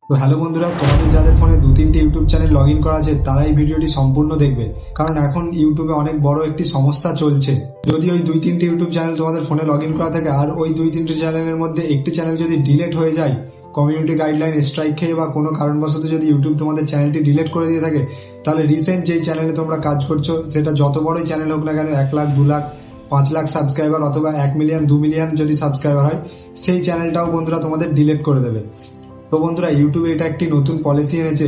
তো হ্যালো বন্ধুরা, তোমাদের যাদের ফোনে 2-3টে ইউটিউব চ্যানেল লগ ইন করা আছে তারা এই ভিডিওটি সম্পূর্ণ দেখবে, কারণ এখন ইউটিউবে অনেক বড় একটি সমস্যা চলছে। যদি ওই 2-3টে ইউটিউব চ্যানেল তোমাদের ফোনে লগ ইন করা থাকে আর ওই 2-3টে চ্যানেলের মধ্যে একটি চ্যানেল যদি ডিলেট হয়ে যায়, কমিউনিটি গাইডলাইন স্ট্রাইক খেয়ে বা কোনো কারণবশত যদি ইউটিউব তোমাদের চ্যানেলটি ডিলিট করে দিয়ে থাকে, তাহলে রিসেন্ট যেই চ্যানেলে তোমরা কাজ করছো, সেটা যত বড়ই চ্যানেল হোক না কেন, 1 লাখ, 2 লাখ, 5 লাখ সাবস্ক্রাইবার অথবা 1 মিলিয়ন, 2 মিলিয়ন যদি সাবস্ক্রাইবার হয়, সেই চ্যানেলটাও বন্ধুরা তোমাদের ডিলিট করে দেবে। তো বন্ধুরা, ইউটিউবে এটা একটি নতুন পলিসি এনেছে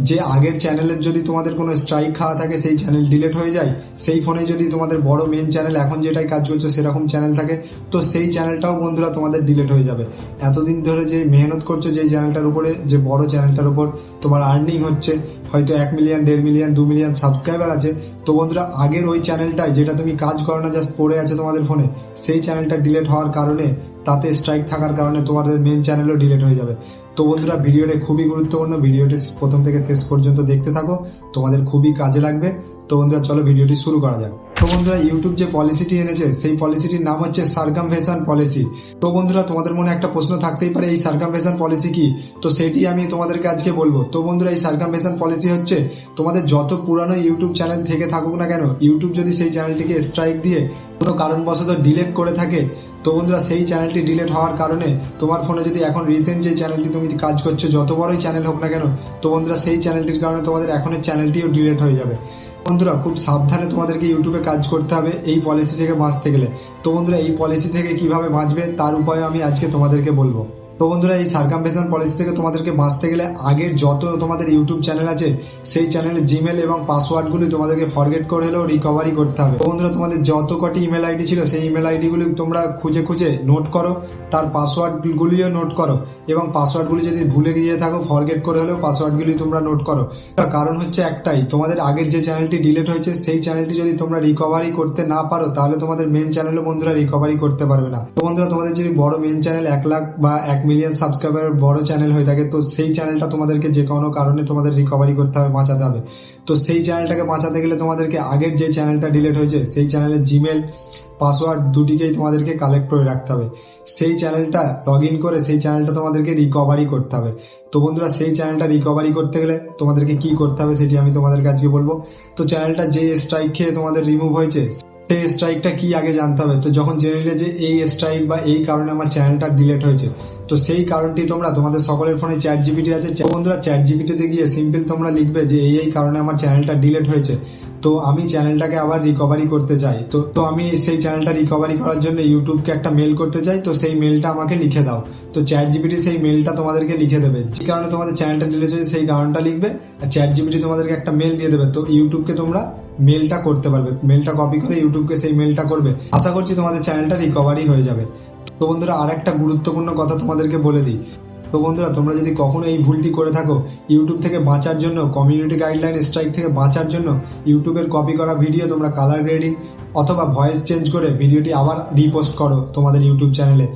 যে আগের চ্যানেলের যদি তোমাদের কোনো স্ট্রাইক খাওয়া থাকে, সেই চ্যানেল ডিলিট হয়ে যায়, সেই ফোনে যদি তোমাদের বড় মেন চ্যানেল এখন যেটাই কাজ করছো সেরকম চ্যানেল থাকে, তো সেই চ্যানেলটাও বন্ধুরা তোমাদের ডিলিট হয়ে যাবে। এতদিন ধরে যে মেহনত করছো যেই চ্যানেলটার উপরে, যে বড় চ্যানেলটার উপর তোমার আর্নিং হচ্ছে, হয়তো 1 মিলিয়ন, 1.5 মিলিয়ন, 2 মিলিয়ন সাবস্ক্রাইবার আছে, তো বন্ধুরা আগের ওই চ্যানেলটাই যেটা তুমি কাজ করো না, জাস্ট পড়ে আছে তোমাদের ফোনে, সেই চ্যানেলটা ডিলিট হওয়ার কারণে, তাতে স্ট্রাইক থাকার কারণে তোমাদের মেন চ্যানেলও ডিলিট হয়ে যাবে। তো বন্ধুরা, ভিডিওটা খুবই গুরুত্বপূর্ণ, ভিডিওটি প্রথম থেকে শেষ পর্যন্ত দেখতে থাকো, তোমাদের খুবই কাজে লাগবে। তো বন্ধুরা চলো ভিডিওটি শুরু করা যাক। তো বন্ধুরা, ইউটিউব যে পলিসিটি এনেছে সেই পলিসিটির নাম হচ্ছে সার্কামভেশন পলিসি। তো বন্ধুরা, তোমাদের মনে একটা প্রশ্ন থাকতেই পারে, এই সার্কামভেশন পলিসি কি? তো সেটি আমি তোমাদেরকে আজকে বলবো। তো বন্ধুরা, এই সার্কামভেশন পলিসি হচ্ছে তোমাদের যত পুরানো ইউটিউব চ্যানেল থেকে থাকুক না কেন, ইউটিউব যদি সেই চ্যানেলটিকে স্ট্রাইক দিয়ে কোনো কারণবশত ডিলিট করে থাকে, তো বন্ধুরা সেই চ্যানেলটি ডিলিট হওয়ার কারণে তোমার ফোনে যদি এখন রিসেন্ট যে চ্যানেলটি তুমি কাজ করছো, যত বড়ই চ্যানেল হোক না কেন, তো বন্ধুরা সেই চ্যানেলটির কারণে তোমাদের এখনের চ্যানেলটিও ডিলিট হয়ে যাবে। বন্ধুরা, খুব সাবধানে তোমাদেরকে ইউটিউবে কাজ করতে হবে এই পলিসি থেকে বাঁচতে গেলে। তো বন্ধুরা, এই পলিসি থেকে কিভাবে বাঁচবে তার উপায় আমি আজকে তোমাদেরকে বলবো। তো বন্ধুরা, এই সার্কামভেশন পলিসি থেকে তোমাদেরকে বাঁচতে গেলে আগের যত তোমাদের ইউটিউব চ্যানেল আছে, সেই চ্যানেলের জিমেল এবং পাসওয়ার্ডগুলি তোমাদেরকে ফরগেট করে হলেও রিকভারি করতে হবে। তো বন্ধুরা, তোমাদের যত কটি ইমেল আইডি ছিল সেই ইমেল আইডিগুলি তোমরা খুঁজে খুঁজে নোট করো, তার পাসওয়ার্ডগুলিও নোট করো, এবং পাসওয়ার্ডগুলি যদি ভুলে গিয়ে থাকো, ফরগেট করে হলেও পাসওয়ার্ডগুলি তোমরা নোট করো। কারণ হচ্ছে একটাই, তোমাদের আগের যে চ্যানেলটি ডিলিট হয়েছে সেই চ্যানেলটি যদি তোমরা রিকভারি করতে না পারো, তাহলে তোমাদের মেন চ্যানেলও বন্ধুরা রিকভারি করতে পারবে না। তো বন্ধুরা, তোমাদের যদি বড় মেন চ্যানেল 1 লাখ বা 1 মিলিয়ন সাবস্ক্রাইবারের বড় চ্যানেল হয়ে থাকে, তো সেই চ্যানেলটা তোমাদেরকে যে কোনো কারণে তোমাদের রিকভারি করতে হবে, বাঁচাতে হবে। তো সেই চ্যানেলটাকে বাঁচাতে গেলে তোমাদেরকে আগের যে চ্যানেলটা ডিলিট হয়েছে সেই চ্যানেলের জিমেল, পাসওয়ার্ড দুটিকেই তোমাদেরকে কালেক্ট করে রাখতে হবে। সেই চ্যানেলটা লগ ইন করে সেই চ্যানেলটা তোমাদেরকে রিকভারি করতে হবে। তো বন্ধুরা, সেই চ্যানেলটা রিকভারি করতে গেলে তোমাদেরকে কি করতে হবে সেটি আমি তোমাদের কাছে বলবো। তো চ্যানেলটা যে স্ট্রাইক খেয়ে তোমাদের রিমুভ হয়েছে, সেই স্ট্রাইকটা কি আগে জানতে হবে। তো যখন জেনে নিলে যে এই স্ট্রাইক বা এই কারণে আমার চ্যানেলটা ডিলিট হয়েছে, তো সেই কারণটি তোমরা তোমাদের সকলের ফোনে চ্যাট জিপিটি আছে, বন্ধুরা চ্যাট জিপিটিতে গিয়ে সিম্পল তোমরা লিখবে যে এই কারণে আমার চ্যানেলটা ডিলিট হয়েছে, তো আমি চ্যানেলটাকে আবার রিকভারি করতে চাই। তো আমি সেই চ্যানেলটা রিকভারি করার জন্য ইউটিউবকে একটা মেল করতে চাই, তো সেই মেলটা আমাকে লিখে দাও। তো চ্যাট জিপিটি সেই মেলটা তোমাদেরকে লিখে দেবে, যে কারণে তোমাদের চ্যানেলটা ডিলিট হয়েছে সেই কারণটা লিখবে, আর চ্যাট জিপিটি তোমাদেরকে একটা মেল দিয়ে দেবে। তো ইউটিউবকে তোমরা মেলটা করতে পারবে, মেলটা কপি করে ইউটিউবকে সেই মেলটা করবে। আশা করছি তোমাদের চ্যানেলটা রিকভারি হয়ে যাবে। তো বন্ধুরা, আর একটা গুরুত্বপূর্ণ কথা তোমাদেরকে বলে দিই। তো বন্ধুরা, তোমরা যদি কখনো এই ভুলটি করে থাকো, ইউটিউব থেকে বাঁচার জন্য, কমিউনিটি গাইডলাইন স্ট্রাইক থেকে বাঁচার জন্য, ইউটিউবের কপি করা ভিডিও তোমরা কালার গ্রেডিং অথবা ভয়েস চেঞ্জ করে ভিডিওটি আবার রিপোস্ট করো তোমাদের ইউটিউব চ্যানেলে।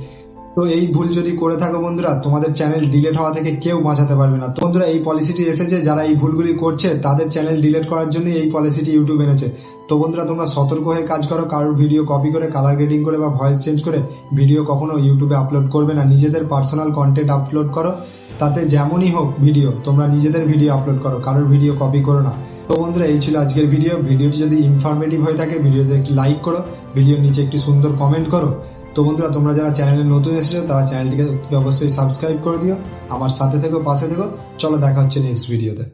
তো এই ভুল যদি করে থাকো বন্ধুরা, তোমাদের চ্যানেল ডিলিট হওয়া থেকে কেউ বাঁচাতে পারবে না। তো বন্ধুরা, এই পলিসিটি এসেছে যারা এই ভুলগুলি করছে তাদের চ্যানেল ডিলিট করার জন্য এই পলিসিটি ইউটিউব এনেছে। তো বন্ধুরা, তোমরা সতর্ক হয়ে কাজ করো, কারোর ভিডিও কপি করে, কালার গ্রেডিং করে বা ভয়েস চেঞ্জ করে ভিডিও কখনো ইউটিউবে আপলোড করবে না। নিজেদের পার্সোনাল কন্টেন্ট আপলোড করো, তাতে যেমনই হোক ভিডিও, তোমরা নিজেদের ভিডিও আপলোড করো, কারোর ভিডিও কপি করো না। তো বন্ধুরা, এই ছিল আজকের ভিডিওটি যদি ইনফরমেটিভ হয়ে থাকে ভিডিওতে একটি লাইক করো, ভিডিওর নিচে একটি সুন্দর কমেন্ট করো। তো বন্ধুরা, তোমরা যারা চ্যানেলে নতুন এসেছো তারা চ্যানেলটিকে অবশ্যই সাবস্ক্রাইব করে দিও, আমার সাথে থেকো, পাশে থেকো। চলো দেখা হচ্ছে নেক্সট ভিডিওতে।